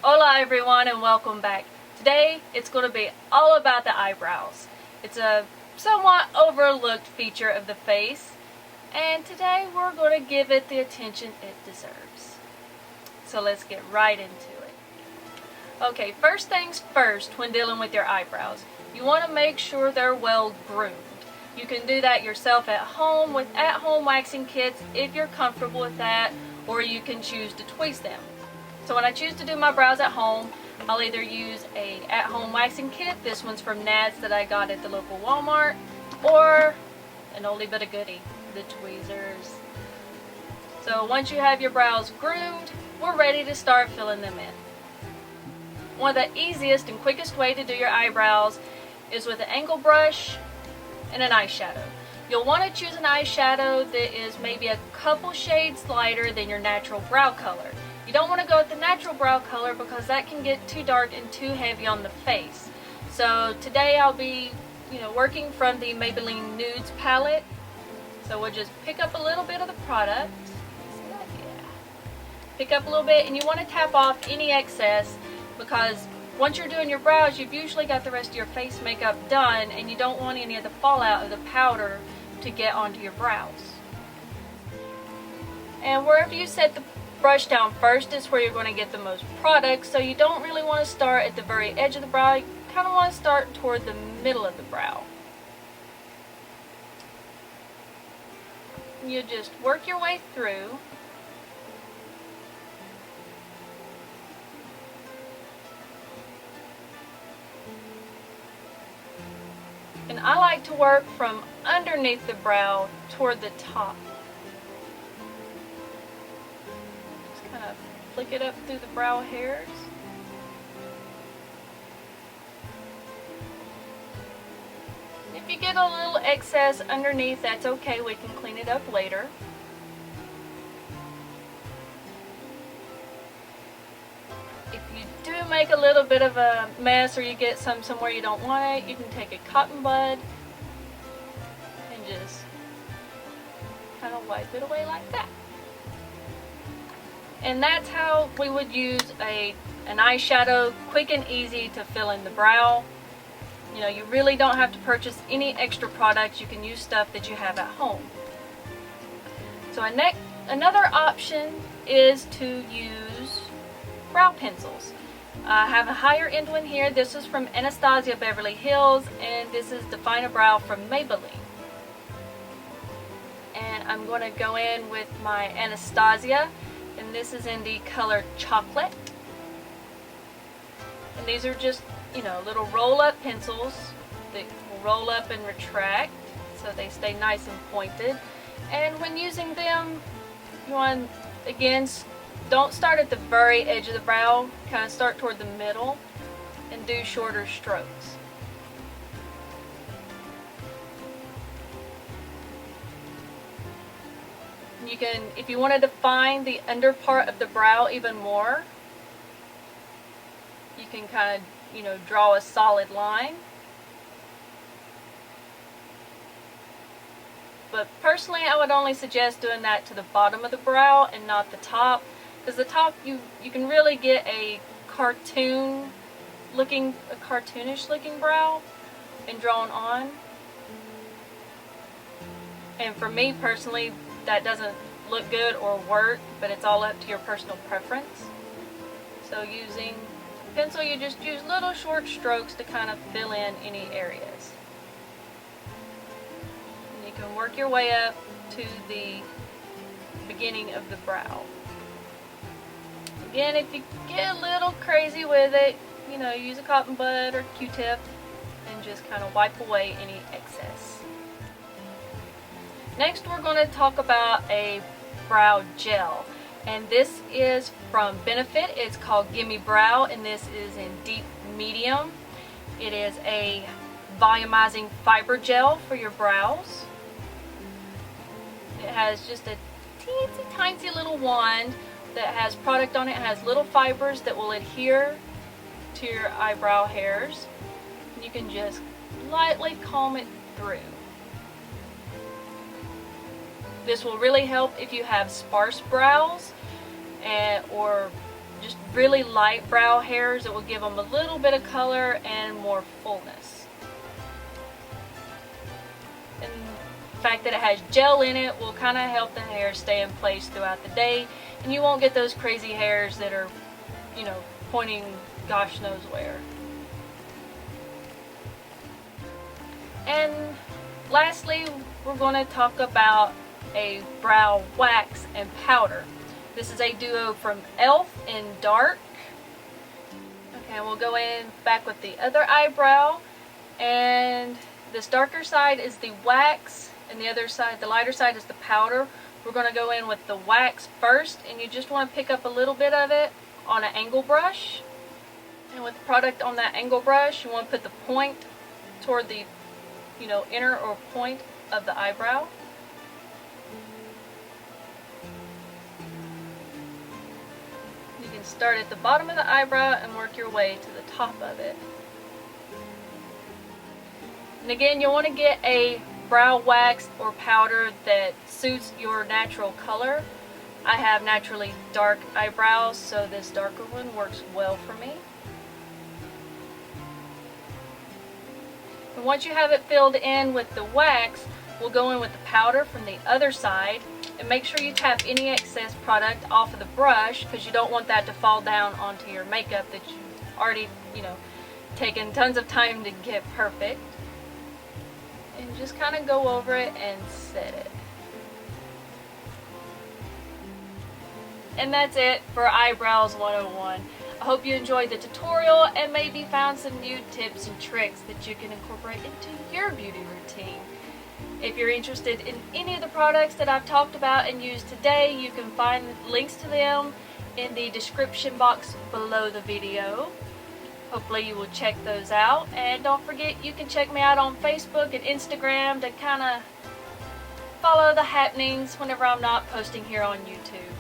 Hola everyone and welcome back. Today it's going to be all about the eyebrows. It's a somewhat overlooked feature of the face, and today we're going to give it the attention it deserves. So let's get right into it. Okay, first things first, when dealing with your eyebrows, you want to make sure they're well groomed. You can do that yourself at home with at-home waxing kits if you're comfortable with that, or you can choose to tweeze them. So when I choose to do my brows at home, I'll either use a at-home waxing kit, this one's from Nudes that I got at the local Walmart, or an oldie but a goodie, the tweezers. So once you have your brows groomed, we're ready to start filling them in. One of the easiest and quickest way to do your eyebrows is with an angle brush and an eyeshadow. You'll want to choose an eyeshadow that is maybe a couple shades lighter than your natural brow color. You don't want to go with the natural brow color because that can get too dark and too heavy on the face. So today I'll be, working from the Maybelline Nudes palette. So we'll just pick up a little bit of the product. Pick up a little bit, and you want to tap off any excess because once you're doing your brows, you've usually got the rest of your face makeup done, and you don't want any of the fallout of the powder to get onto your brows. And wherever you set the brush down first is where you're going to get the most product, so you don't really want to start at the very edge of the brow. You kind of want to start toward the middle of the brow. You just work your way through. And I like to work from underneath the brow toward the top. Just kind of flick it up through the brow hairs. If you get a little excess underneath, that's okay. We can clean it up later. If you do make a little bit of a mess or you get some somewhere you don't want it, you can take a cotton bud and just kind of wipe it away like that. And that's how we would use an eyeshadow, quick and easy to fill in the brow. You really don't have to purchase any extra products. You can use stuff that you have at home. So another option is to use brow pencils. I have a higher end one here. This is from Anastasia Beverly Hills, and this is Define a Brow from Maybelline. And I'm going to go in with my Anastasia, and this is in the color Chocolate. And these are just, little roll-up pencils that will roll up and retract so they stay nice and pointed. And when using them, you want, again, don't start at the very edge of the brow, kind of start toward the middle and do shorter strokes. You can, if you want to define the under part of the brow even more, you can kind of, draw a solid line. But personally, I would only suggest doing that to the bottom of the brow and not the top. Because the top, you can really get a cartoonish looking brow and drawn on. And for me personally, that doesn't look good or work, but it's all up to your personal preference. So using pencil, you just use little short strokes to kind of fill in any areas. And you can work your way up to the beginning of the brow. Again, if you get a little crazy with it, use a cotton bud or Q-tip and just kind of wipe away any excess. Next, we're going to talk about a brow gel. And this is from Benefit. It's called Gimme Brow, and this is in deep medium. It is a volumizing fiber gel for your brows. It has just a teensy tiny little wand that has product on it. It has little fibers that will adhere to your eyebrow hairs. You can just lightly comb it through. This will really help if you have sparse brows or just really light brow hairs. It will give them a little bit of color and more fullness. And the fact that it has gel in it will kind of help the hair stay in place throughout the day, and you won't get those crazy hairs that are, you know, pointing gosh knows where. And lastly, we're going to talk about a brow wax and powder. This is a duo from E.L.F. in dark. Okay, we'll go in back with the other eyebrow, and this darker side is the wax and the other side, the lighter side, is the powder. We're going to go in with the wax first, and you just want to pick up a little bit of it on an angle brush. And with the product on that angle brush, you want to put the point toward the, you know, inner or point of the eyebrow. You can start at the bottom of the eyebrow and work your way to the top of it. And again, you want to get a brow wax or powder that suits your natural color. I have naturally dark eyebrows, so this darker one works well for me. And once you have it filled in with the wax, we'll go in with the powder from the other side, and make sure you tap any excess product off of the brush, because you don't want that to fall down onto your makeup that you've already, you know, taken tons of time to get perfect. And just kind of go over it and set it. And that's it for Eyebrows 101. I hope you enjoyed the tutorial and maybe found some new tips and tricks that you can incorporate into your beauty routine. If you're interested in any of the products that I've talked about and used today, you can find links to them in the description box below the video. Hopefully you will check those out, and don't forget you can check me out on Facebook and Instagram to kind of follow the happenings whenever I'm not posting here on YouTube.